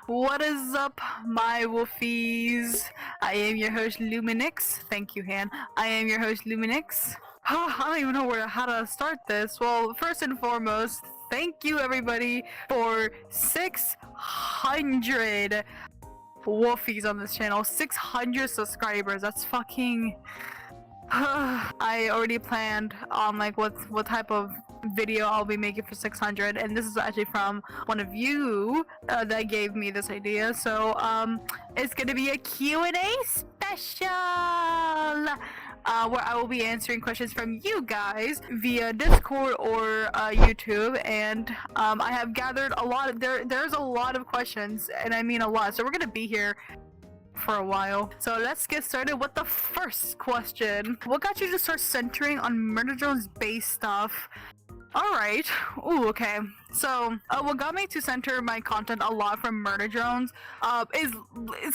What is up, my woofies? I am your host, Luminix. Thank you, Han. I am your host, Luminix. I don't even know how to start this. Well, first and foremost, thank you everybody for 600 woofies on this channel. 600 subscribers. That's fucking... I already planned on like what type of video I'll be making for 600, and this is actually from one of you that gave me this idea. So it's gonna be a Q&A special where I will be answering questions from you guys via Discord or YouTube, and I have gathered a lot. There's a lot of questions, and I mean a lot. So we're gonna be here for a while. So let's get started with the first question. What got you to start centering on Murder Drones based stuff? Alright. Ooh, okay. So, what got me to center my content a lot from Murder Drones is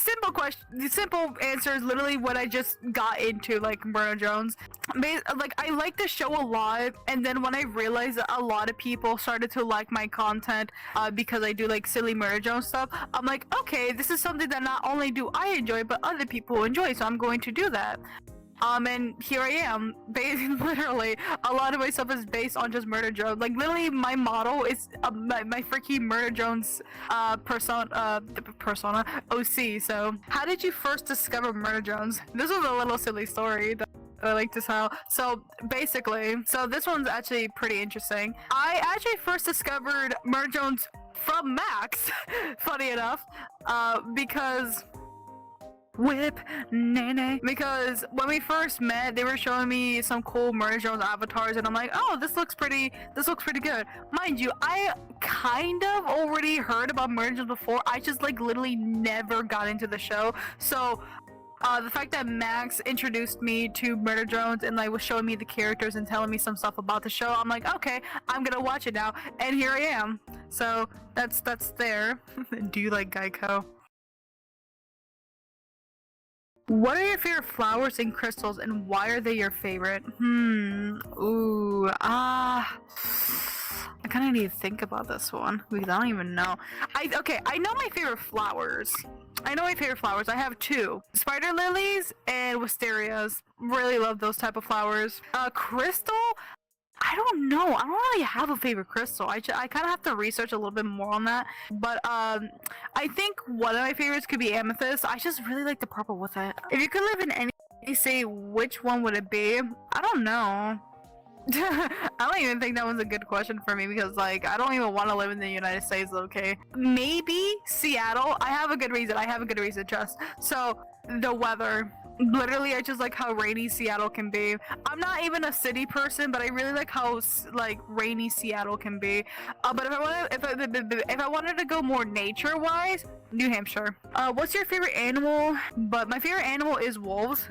simple question. The simple answer is literally what I just got into, like Murder Drones. Like, I like the show a lot, and then when I realized that a lot of people started to like my content because I do like silly Murder Drones stuff, I'm like, okay, this is something that not only do I enjoy, but other people enjoy, so I'm going to do that. And here I am. Literally, a lot of my stuff is based on just Murder Drones. Like, literally, my model is my freaking Murder Drones persona OC. So, how did you first discover Murder Drones? This was a little silly story that I like to tell. So, basically, this one's actually pretty interesting. I actually first discovered Murder Drones from Max, funny enough, because... Whip nene, because when we first met, they were showing me some cool Murder Drones avatars, and I'm like, oh, this looks pretty good. Mind you, I kind of already heard about Murder Drones before. I just like literally never got into the show. So the fact that Max introduced me to Murder Drones and like was showing me the characters and telling me some stuff about the show, I'm like, okay, I'm gonna watch it now, and here I am. So that's there. Do you like Geico? What are your favorite flowers and crystals, and why are they your favorite? I kind of need to think about this one because I don't even know. I know my favorite flowers. I have two: spider lilies and wisterias. Really love those type of flowers. Crystal. I don't know. I don't really have a favorite crystal. I kind of have to research a little bit more on that. But I think one of my favorites could be amethyst. I just really like the purple with it. If you could live in any state, which one would it be? I don't know. I don't even think that one's a good question for me because like I don't even want to live in the United States. Okay, maybe Seattle. I have a good reason. Just so the weather. Literally, I just like how rainy Seattle can be. I'm not even a city person, but I really like how like rainy Seattle can be. But if I wanted to go more nature-wise, New Hampshire. What's your favorite animal? But my favorite animal is wolves.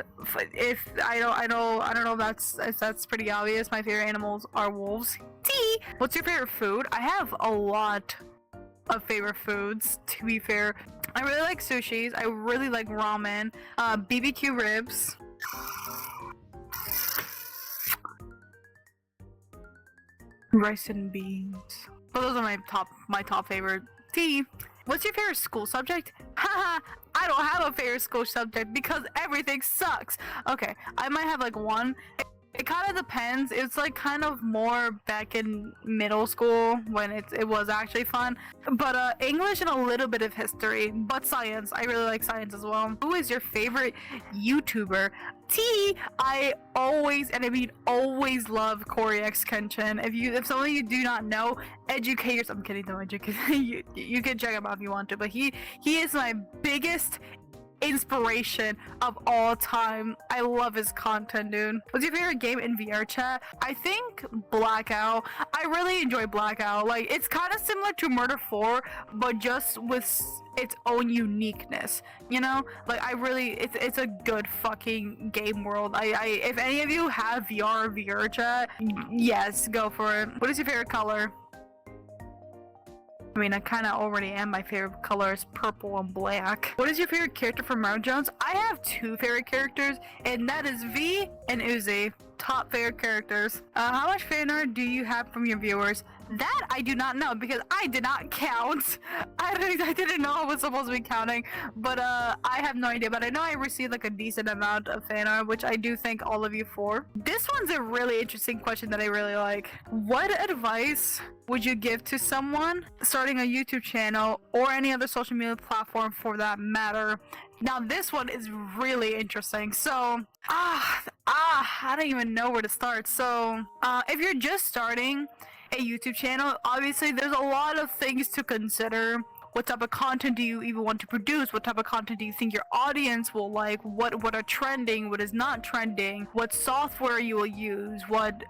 If I don't know if that's pretty obvious. My favorite animals are wolves. T. What's your favorite food? I have a lot of favorite foods, to be fair. I really like sushis. I really like ramen. BBQ ribs. Rice and beans. But those are my top favorite. Tea. What's your favorite school subject? Haha, I don't have a favorite school subject because everything sucks. Okay, I might have like one. It kind of depends. It's like kind of more back in middle school when it was actually fun. But English and a little bit of history. But science. I really like science as well. Who is your favorite YouTuber? T. I always, and I mean always, love Corey X Kenshin. If some of you do not know, educate yourself. I'm kidding, don't educate. you can check him out if you want to. But he is my biggest inspiration of all time. I love his content, dude. What's your favorite game in VRChat? I think Blackout. I really enjoy Blackout. Like, it's kind of similar to Murder 4, but just with its own uniqueness, you know? Like, it's a good fucking game world. If any of you have VR or VRChat, yes, go for it. What is your favorite color? I mean, I kind of already am. My favorite color is purple and black. What is your favorite character from Murder Drones? I have two favorite characters, and that is V and Uzi. Top favorite characters. How much fan art do you have from your viewers? That I do not know because I did not count. I didn't know I was supposed to be counting, but I have no idea. But I know I received like a decent amount of fan art, which I do thank all of you for. This one's a really interesting question that I really like. What advice would you give to someone starting a YouTube channel or any other social media platform for that matter? Now this one is really interesting. So I don't even know where to start. So if you're just starting a YouTube channel, obviously there's a lot of things to consider. What type of content do you even want to produce? What type of content do you think your audience will like? What are trending? What is not trending? What software you will use? What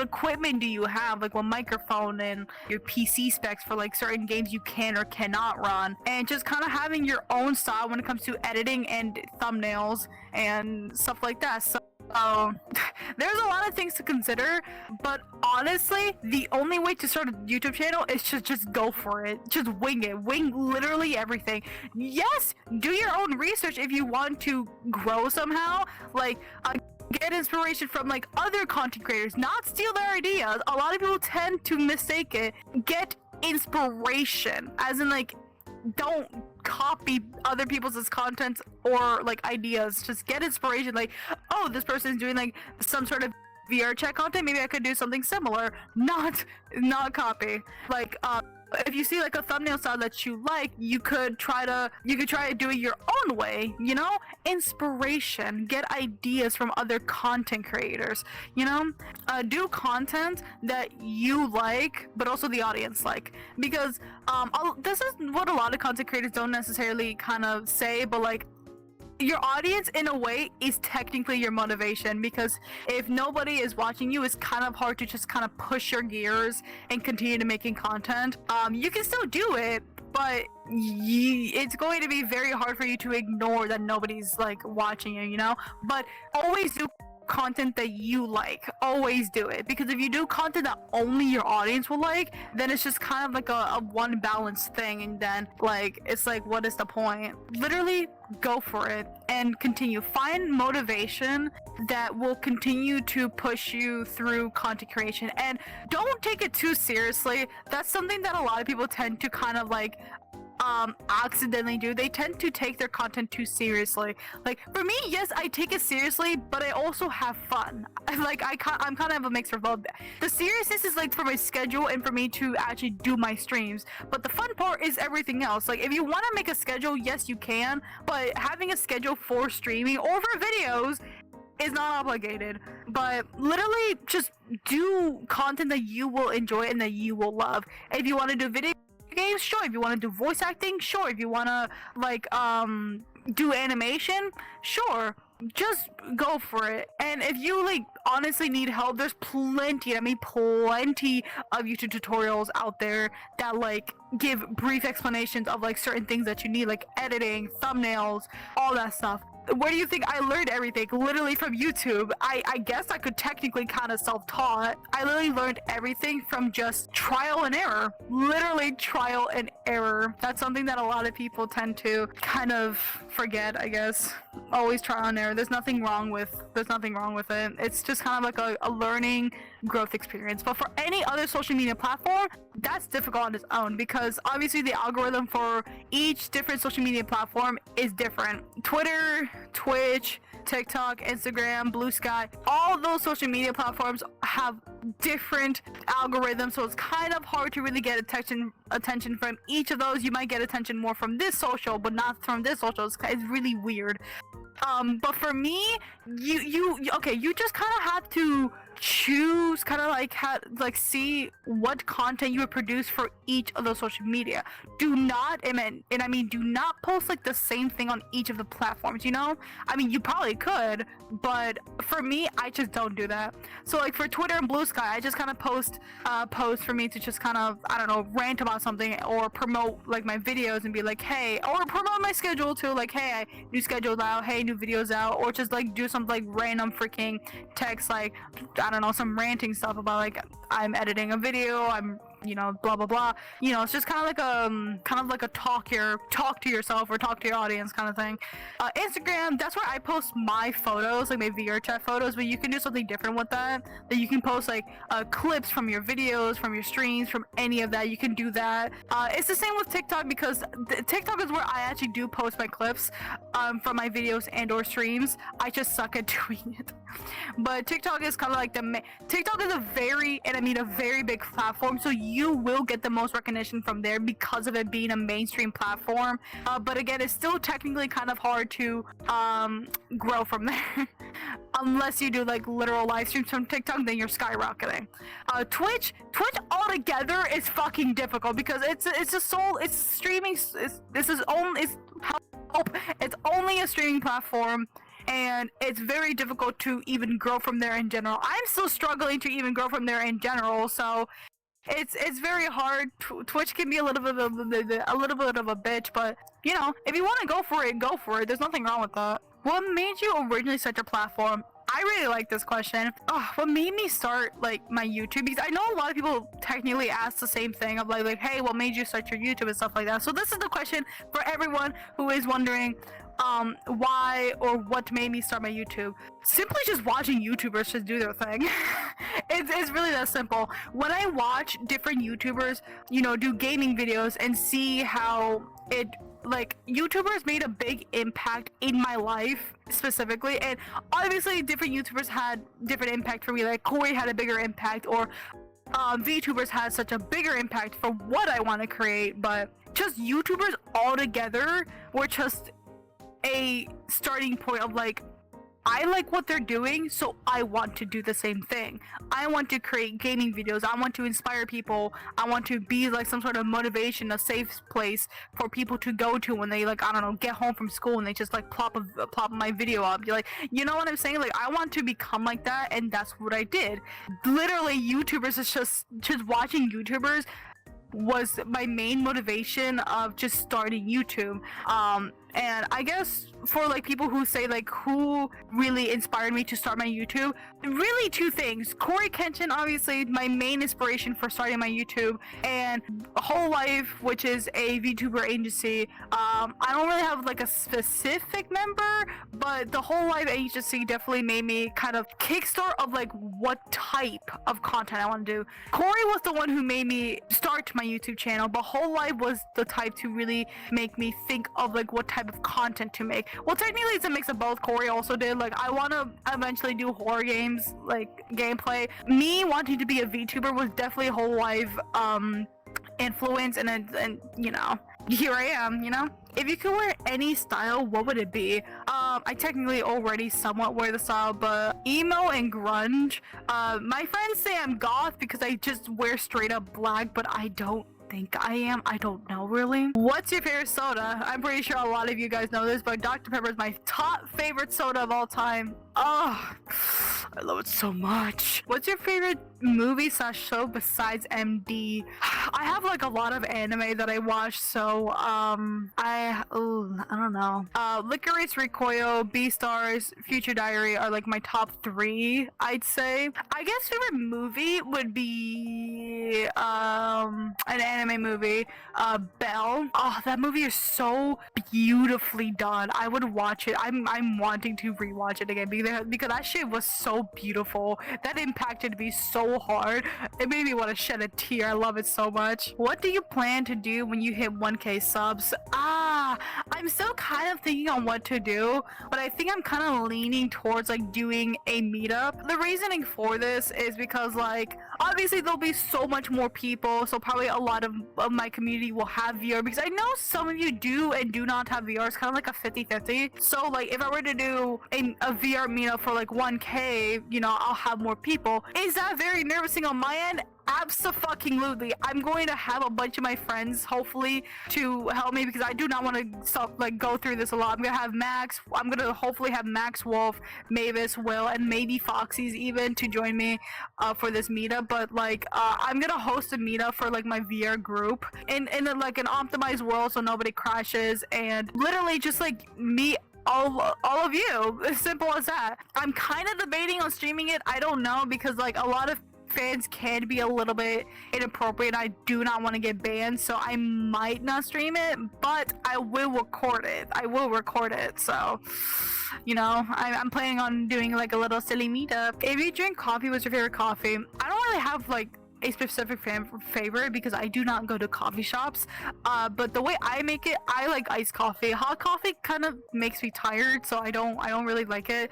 equipment do you have? Like what microphone and your PC specs for like certain games you can or cannot run, and just kind of having your own style when it comes to editing and thumbnails and stuff like that. So there's a lot of things to consider, but honestly, the only way to start a YouTube channel is to just go for it. Just wing it. Wing literally everything. Yes, do your own research if you want to grow somehow. Like, get inspiration from like other content creators, not steal their ideas. A lot of people tend to mistake it. Get inspiration, as in like, don't copy other people's content or like ideas. Just get inspiration. Like, oh, this person is doing like some sort of vrchat content, maybe I could do something similar. Not copy. Like if you see like a thumbnail style that you like, you could try to do it your own way, you know? Inspiration. Get ideas from other content creators, you know? Do content that you like but also the audience like, because this is what a lot of content creators don't necessarily kind of say, but like, your audience in a way is technically your motivation, because if nobody is watching you, it's kind of hard to just kind of push your gears and continue to making content. You can still do it, but it's going to be very hard for you to ignore that nobody's like watching you, you know? But always do content that you like. Always do it, because if you do content that only your audience will like, then it's just kind of like a one balanced thing, and then like it's like, what is the point? Literally go for it and continue. Find motivation that will continue to push you through content creation, and don't take it too seriously. That's something that a lot of people tend to kind of like accidentally do. They tend to take their content too seriously. Like for me, yes, I take it seriously, but I also have fun. I'm kind of a mix of both. The seriousness is like for my schedule and for me to actually do my streams, but the fun part is everything else. Like if you want to make a schedule, yes you can, but having a schedule for streaming or for videos is not obligated. But literally just do content that you will enjoy and that you will love. If you want to do video games, sure. If you want to do voice acting, sure. If you want to like do animation, sure. Just go for it. And if you like honestly need help, there's plenty of YouTube tutorials out there that like give brief explanations of like certain things that you need, like editing, thumbnails, all that stuff. Where do you think I learned everything? Literally from YouTube. I guess I could technically kind of self-taught. I literally learned everything from just trial and error. Literally trial and error. That's something that a lot of people tend to kind of forget, I guess. Always trial and error. There's nothing wrong with it. It's just kind of like a learning growth experience. But for any other social media platform, that's difficult on its own, because obviously the algorithm for each different social media platform is different. Twitter, Twitch, TikTok, Instagram, Blue Sky, all those social media platforms have different algorithms, so it's kind of hard to really get attention from each of those. You might get attention more from this social, but not from this social. It's really weird. But for me, you just kind of have to choose, kind of like see what content you would produce for each of those social media. Do not, do not post like the same thing on each of the platforms, you know? I mean, you probably could, but for me, I just don't do that. So like for Twitter and Blue Sky, I just kind of post for me to just kind of, I don't know, rant about something or promote like my videos and be like, hey, or promote my schedule too, like, hey, new schedule's out, hey, new videos out, or just like do some like random freaking text, like, I don't know, some ranting stuff about like I'm editing a video, I'm you know, blah blah blah. You know, it's just kind of like a talk to yourself or talk to your audience kind of thing. Instagram, that's where I post my photos, like my VRChat photos, but you can do something different with that. That you can post like clips from your videos, from your streams, from any of that. You can do that. It's the same with TikTok, because TikTok is where I actually do post my clips from my videos and or streams. I just suck at doing it. But TikTok is kind of like TikTok is a very big platform, so you will get the most recognition from there because of it being a mainstream platform. But again, it's still technically kind of hard to grow from there. Unless you do like literal live streams from TikTok, then you're skyrocketing. Twitch altogether is fucking difficult because it's streaming. It's only a streaming platform, and it's very difficult to even grow from there in general. I'm still struggling to even grow from there in general, so it's very hard. Twitch can be a little bit of a bitch, but you know, if you want to go for it. There's nothing wrong with that. What made you originally start your platform? I really like this question. What made me start like my YouTube? Because I know a lot of people technically ask the same thing of like, hey, what made you start your YouTube and stuff like that. So this is the question for everyone who is wondering why or what made me start my YouTube. Simply just watching YouTubers just do their thing. It's really that simple. When I watch different YouTubers, you know, do gaming videos and see how it, like, YouTubers made a big impact in my life specifically, and obviously different YouTubers had different impact for me. Like Corey had a bigger impact, or VTubers had such a bigger impact for what I want to create, but just YouTubers all together were just a starting point of like, I like what they're doing, so I want to do the same thing. I want to create gaming videos. I want to inspire people. I want to be like some sort of motivation, a safe place for people to go to when they, like, I don't know, get home from school and they just like plop my video up. You're like, you know what I'm saying? Like, I want to become like that, and that's what I did. Literally, YouTubers is just watching YouTubers was my main motivation of just starting YouTube. And I guess for like people who say like who really inspired me to start my YouTube, really two things. Corey Kenshin, obviously my main inspiration for starting my YouTube, and Whole Life, which is a VTuber agency. I don't really have like a specific member, but the Whole Life agency definitely made me kind of kickstart of like what type of content I want to do. Corey was the one who made me start my YouTube channel, but Whole Life was the type to really make me think of like what type of content to make. Well, technically it's a mix of both. Corey also did, like, I want to eventually do horror games, like gameplay. Me wanting to be a VTuber was definitely a Whole Life influence, and you know, here I am, you know. If you could wear any style, what would it be? I technically already somewhat wear the style, but emo and grunge. My friends say I'm goth because I just wear straight up black, but I don't think I am. I don't know really. What's your favorite soda? I'm pretty sure a lot of you guys know this, but Dr. Pepper is my top favorite soda of all time. Oh, I love it so much. What's your favorite movie / show besides MD? I have like a lot of anime that I watch, so I don't know. Licorice Recoil, Beastars, Future Diary are like my top 3, I'd say. I guess favorite movie would be an anime movie, Belle. Oh, that movie is so beautifully done. I would watch it. I'm wanting to rewatch it again because that shit was so beautiful. That impacted me so hard. It made me want to shed a tear. I love it so much. What do you plan to do when you hit 1K subs? I'm still kind of thinking on what to do, but I think I'm kind of leaning towards like doing a meetup. The reasoning for this is because, like, obviously there'll be so much more people, so probably a lot of my community will have VR, because I know some of you do and do not have VR. It's kind of like a 50-50. So like if I were to do a VR meetup for like 1K, you know, I'll have more people. Is that very nervousing on my end? Abso-fucking-lutely. I'm going to have a bunch of my friends, hopefully, to help me, because I do not want to go through this a lot. I'm gonna have Max. I'm gonna hopefully have Max, Wolf, Mavis, Will, and maybe Foxy's even to join me for this meetup. But like, I'm gonna host a meetup for like my VR group in like an optimized world, so nobody crashes, and literally just like me. All of you, as simple as that. I'm kind of debating on streaming it. I don't know, because like a lot of fans can be a little bit inappropriate. I do not want to get banned, so I might not stream it, but I will record it. So, you know, I'm planning on doing like a little silly meetup. If you drink coffee, what's your favorite coffee? I don't really have like a specific favorite because I do not go to coffee shops, but the way I make it, I like iced coffee. Hot coffee kind of makes me tired, so I don't really like it.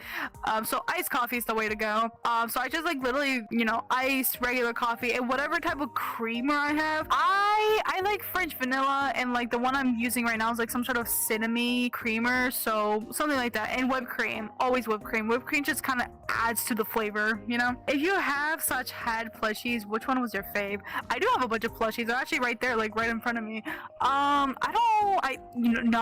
So iced coffee is the way to go. So I just like literally, you know, iced regular coffee and whatever type of creamer I have. I like French vanilla, and like the one I'm using right now is like some sort of cinnamon creamer, so something like that. And whipped cream, always whipped cream. Whipped cream just kind of adds to the flavor, you know. If you have such had plushies, which one was your fave? I do have a bunch of plushies. They're actually right there, like right in front of me. No,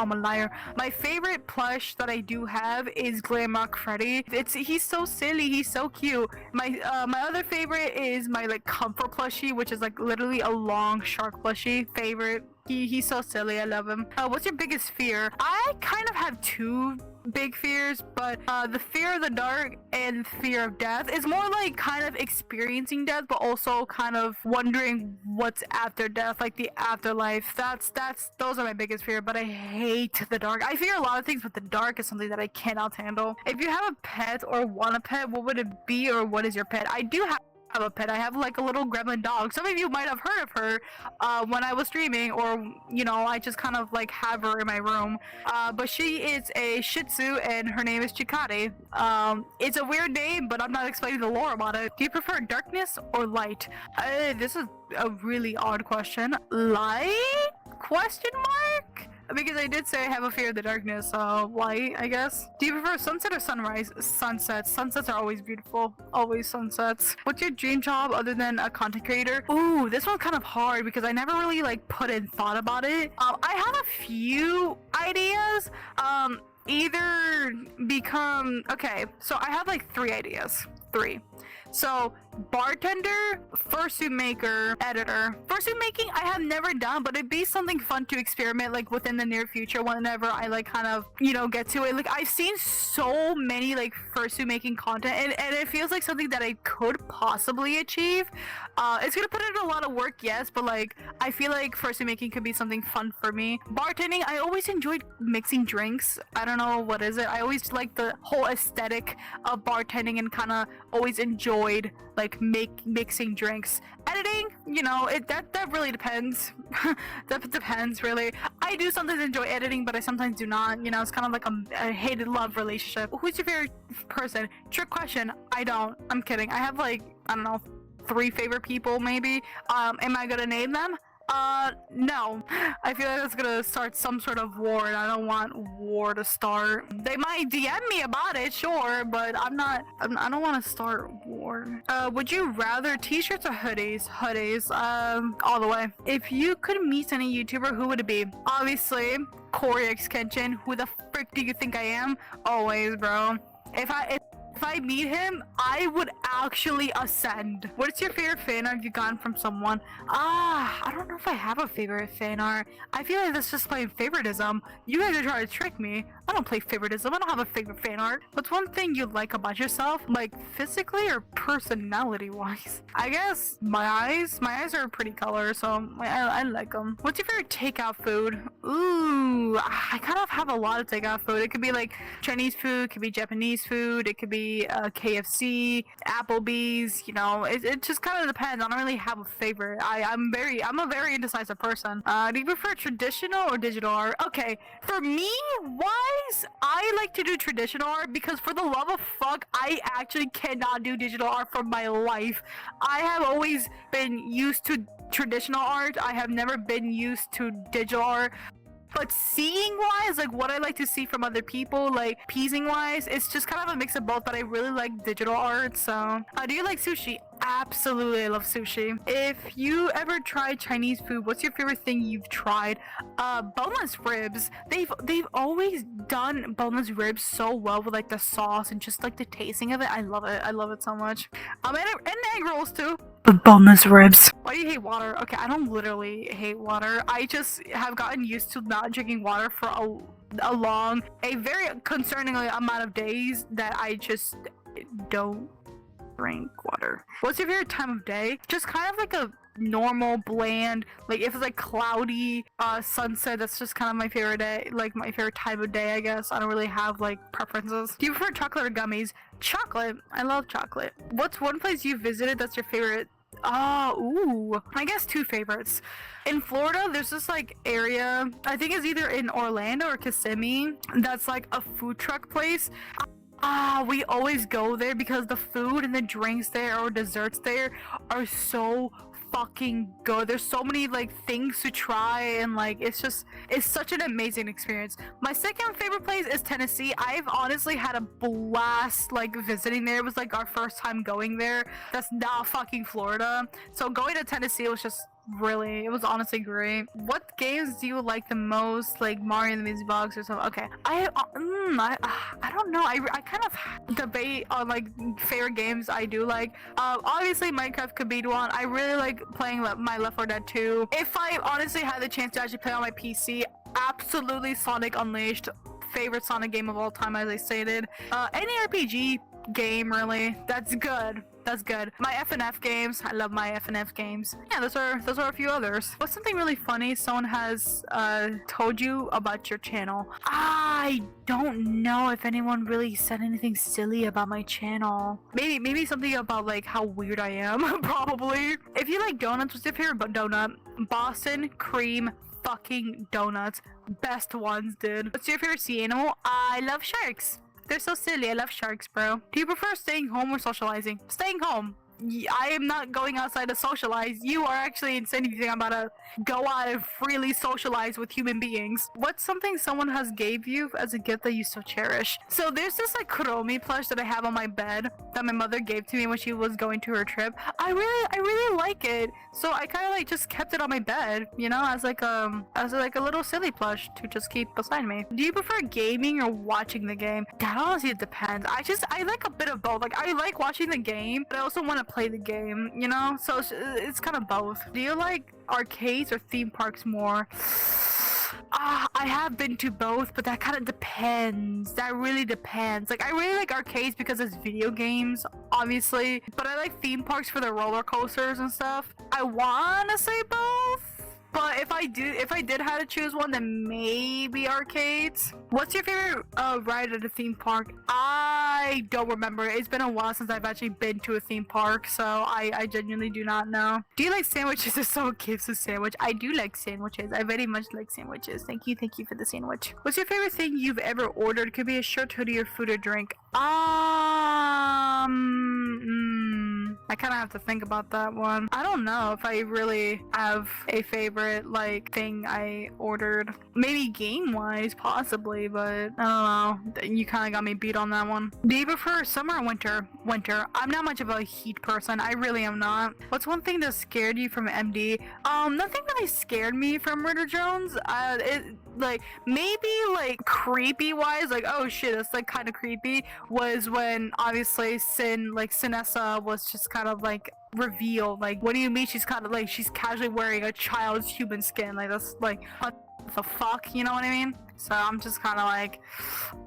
I'm a liar. My favorite plush that I do have is Glam Rock Freddy. He's so silly. He's so cute. My other favorite is my like comfort plushie, which is like literally a long shark plushie. Favorite. He's so silly. I love him. What's your biggest fear? I kind of have two big fears, but the fear of the dark and fear of death is more like kind of experiencing death, but also kind of wondering what's after death, like the afterlife. Those are my biggest fear. But I hate the dark. I fear a lot of things, but the dark is something that I cannot handle. If you have a pet or want a pet, what would it be, or what is your pet? I do have a pet. I have like a little gremlin dog. Some of you might have heard of her when I was streaming, or you know, I just kind of like have her in my room. But she is a Shih Tzu and her name is Chikati. It's a weird name, but I'm not explaining the lore about it. Do you prefer darkness or light? This is a really odd question. Light? Question mark? Because I did say I have a fear of the darkness, so light, I guess. Do you prefer sunset or sunrise? Sunsets. Sunsets are always beautiful. Always sunsets. What's your dream job other than a content creator? Ooh, this one's kind of hard because I never really like put in thought about it. I have a few ideas. Either become... Okay, so I have like 3 ideas. 3. So, bartender, fursuit maker, editor. Fursuit making I have never done, but it'd be something fun to experiment like within the near future whenever I like kind of, you know, get to it. Like I've seen so many like fursuit making content, and it feels like something that I could possibly achieve. It's gonna put in a lot of work, yes, but like I feel like fursuit making could be something fun for me. Bartending, I always enjoyed mixing drinks. I don't know what is it. I always like the whole aesthetic of bartending and kind of always enjoyed like mixing drinks. Editing, you know, that really depends. That depends really. I do sometimes enjoy editing, but I sometimes do not. You know, it's kind of like a hated love relationship. Who's your favorite person? Trick question. I don't. I'm kidding. I have like, I don't know, 3 favorite people maybe. Am I gonna name them? No. I feel like that's gonna start some sort of war, and I don't want war to start. They might DM me about it, sure, but I don't want to start war. Would you rather t-shirts or hoodies? Hoodies, all the way. If you could meet any YouTuber, who would it be? Obviously, Corey X Kenshin. Who the frick do you think I am? Always, bro. If I meet him, I would actually ascend. What's your favorite fan art you've gotten from someone? I don't know if I have a favorite fan art. I feel like that's just playing favoritism. You guys are trying to trick me. I don't play favoritism. I don't have a favorite fan art. What's one thing you like about yourself? Like physically or personality wise? I guess my eyes. My eyes are a pretty color, so I like them. What's your favorite takeout food? Ooh, I kind of have a lot of takeout food. It could be like Chinese food, it could be Japanese food, it could be KFC, Applebee's, you know, it just kind of depends. I don't really have a favorite. I'm a very indecisive person. Do you prefer traditional or digital art? Okay, for me, wise, I like to do traditional art because for the love of fuck, I actually cannot do digital art for my life. I have always been used to traditional art. I have never been used to digital art. But seeing wise, like what I like to see from other people, like piecing wise, it's just kind of a mix of both, but I really like digital art. So do you like sushi? Absolutely, I love sushi. If you ever tried Chinese food, what's your favorite thing you've tried? Boneless ribs. They've always done boneless ribs so well with like the sauce and just like the tasting of it. I love it. I love it so much. And egg rolls too. But boneless ribs. Why do you hate water? Okay, I don't literally hate water. I just have gotten used to not drinking water for a very concerningly amount of days that I just don't drink water. What's your favorite time of day? Just kind of like a normal, bland, like if it's like cloudy, sunset, that's just kind of my favorite day, like my favorite time of day, I guess. I don't really have like preferences. Do you prefer chocolate or gummies? Chocolate. I love chocolate. What's one place you visited that's your favorite? Ooh. I guess two favorites. In Florida, there's this like area, I think it's either in Orlando or Kissimmee, that's like a food truck place. We always go there because the food and the drinks there or desserts there are so fucking good. There's so many like things to try, and like it's such an amazing experience. My second favorite place is Tennessee. I've honestly had a blast like visiting there. It was like our first time going there. That's not fucking Florida. So going to Tennessee was just really, it was honestly great. What games do you like the most? Like Mario and the Music Box or something? Okay, I don't know. I kind of debate on like favorite games I do like. Obviously Minecraft could be one. I really like playing my Left 4 Dead 2. If I honestly had the chance to actually play on my PC, absolutely Sonic Unleashed. Favorite Sonic game of all time, as I stated. Any RPG game really, that's good. That's good. My FNF games, I love my FNF games. Yeah, those are a few others. What's something really funny someone has told you about your channel? I don't know if anyone really said anything silly about my channel. Maybe something about like how weird I am. Probably. If you like donuts, what's your favorite donut? Boston cream fucking donuts. Best ones, dude. What's your favorite sea animal? I love sharks. They're so silly. I love sharks, bro. Do you prefer staying home or socializing? Staying home. I am not going outside to socialize. You are actually insane if you think I'm about to go out and freely socialize with human beings. What's something someone has gave you as a gift that you still cherish? So there's this like Kuromi plush that I have on my bed that my mother gave to me when she was going to her trip. I really like it. So I kind of like just kept it on my bed, you know, as like a little silly plush to just keep beside me. Do you prefer gaming or watching the game? That honestly depends. I like a bit of both. Like I like watching the game, but I also want to play the game, you know, so it's kind of both. Do you like arcades or theme parks more? I have been to both, but that kind of depends. That really depends. Like I really like arcades because it's video games, obviously, but I like theme parks for the roller coasters and stuff. I want to say both, but if I did have to choose one, then maybe arcades. What's your favorite ride at a theme park? I don't remember. It's been a while since I've actually been to a theme park, so I genuinely do not know. Do you like sandwiches if someone gives a sandwich? I do like sandwiches. I very much like sandwiches. Thank you for the sandwich. What's your favorite thing you've ever ordered? It could be a shirt, hoodie, or food or drink. I kind of have to think about that one. I don't know if I really have a favorite like thing I ordered. Maybe game-wise, possibly, but I don't know. You kind of got me beat on that one. Do you prefer summer or winter? Winter. I'm not much of a heat person. I really am not. What's one thing that scared you from MD? Nothing really scared me from Murder Jones. Like maybe like creepy wise, like oh shit, that's like kind of creepy, was when obviously Sinessa was just kind of like revealed. Like what do you mean she's kind of like she's casually wearing a child's human skin? Like that's like what the fuck, you know what I mean? So I'm just kind of like,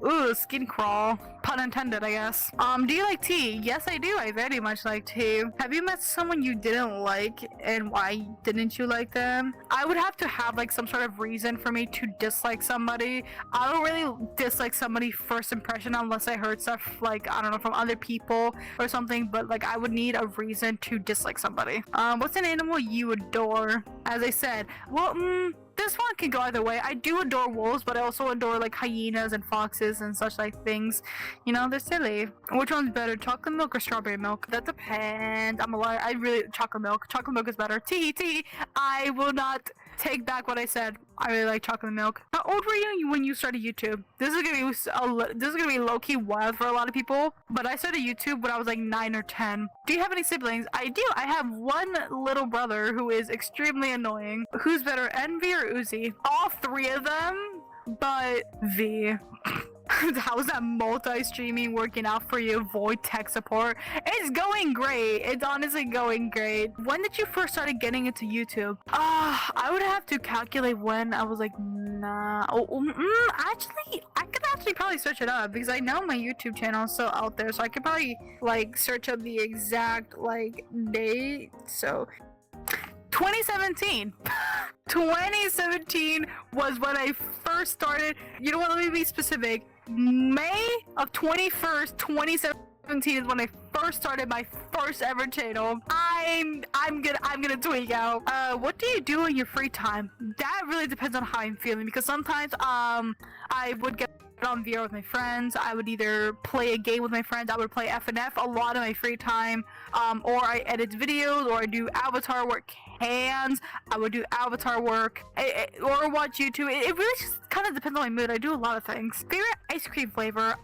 ooh, skin crawl. Pun intended, I guess. Do you like tea? Yes, I do. I very much like tea. Have you met someone you didn't like, and why didn't you like them? I would have to have like some sort of reason for me to dislike somebody. I don't really dislike somebody first impression unless I heard stuff like, I don't know, from other people or something, but like I would need a reason to dislike somebody. What's an animal you adore? As I said, well, this one can go either way. I do adore wolves, but I also adore like hyenas and foxes and such like things. You know, they're silly. Which one's better, chocolate milk or strawberry milk? That depends. I'm a liar. I really chocolate milk. Chocolate milk is better. Tea. I will not take back what I said. I really like chocolate milk. How old were you when you started YouTube? This is gonna be low-key wild for a lot of people, but I started YouTube when I was like 9 or 10. Do you have any siblings? I do. I have one little brother who is extremely annoying. Who's better, Envy or Uzi? All three of them, but V. How's that multi-streaming working out for you? Void tech support. It's going great. It's honestly going great. When did you first started getting into YouTube? I would have to calculate when I was like, nah. Actually, I could have actually probably search it up because I know my YouTube channel is still out there, so I could probably like search up the exact like date. So 2017. 2017 was when I first started. You know what? Let me be specific. May of 21st, 2017 is when I first started my first ever channel. I'm gonna tweak out. What do you do in your free time? That really depends on how I'm feeling, because sometimes I would get on VR with my friends. I would either play a game with my friends. I would play FNF a lot of my free time, or I edit videos, or I do avatar work. Hands, I would do avatar work, or watch YouTube. It really just kind of depends on my mood. I do a lot of things. Favorite ice cream flavor?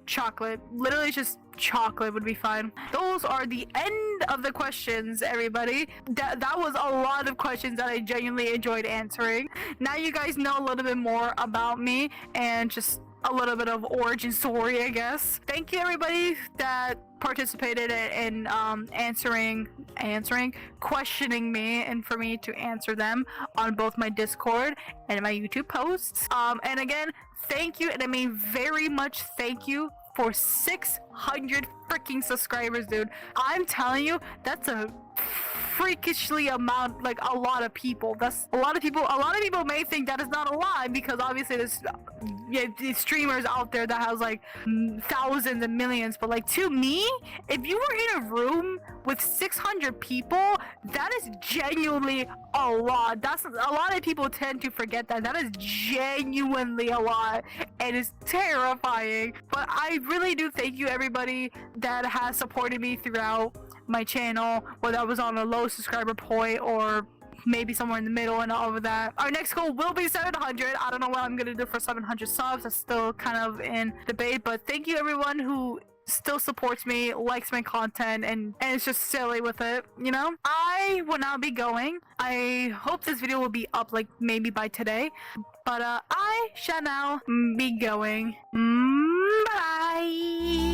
Chocolate. Literally just chocolate would be fine. Those are the end of the questions, everybody. That was a lot of questions that I genuinely enjoyed answering. Now you guys know a little bit more about me and just a little bit of origin story, I guess. Thank you everybody that participated in questioning me, and for me to answer them on both my Discord and my YouTube posts. And again, thank you, and I mean very much thank you for 600 freaking subscribers, dude. I'm telling you, that's a freakishly amount, like a lot of people. That's a lot of people. A lot of people may think that is not a lot, because obviously there's these streamers out there that has like thousands and millions, but like to me, if you were in a room with 600 people, that is genuinely a lot. That's a lot of people tend to forget that. That is genuinely a lot, and it's terrifying. But I really do thank you everybody that has supported me throughout my channel, whether I was on a low subscriber point or maybe somewhere in the middle and all of that. Our next goal will be 700. I don't know what I'm gonna do for 700 subs. That's still kind of in debate, but thank you everyone who still supports me, likes my content, and it's just silly with it, you know? I will now be going. I hope this video will be up like maybe by today, but I shall now be going. Bye.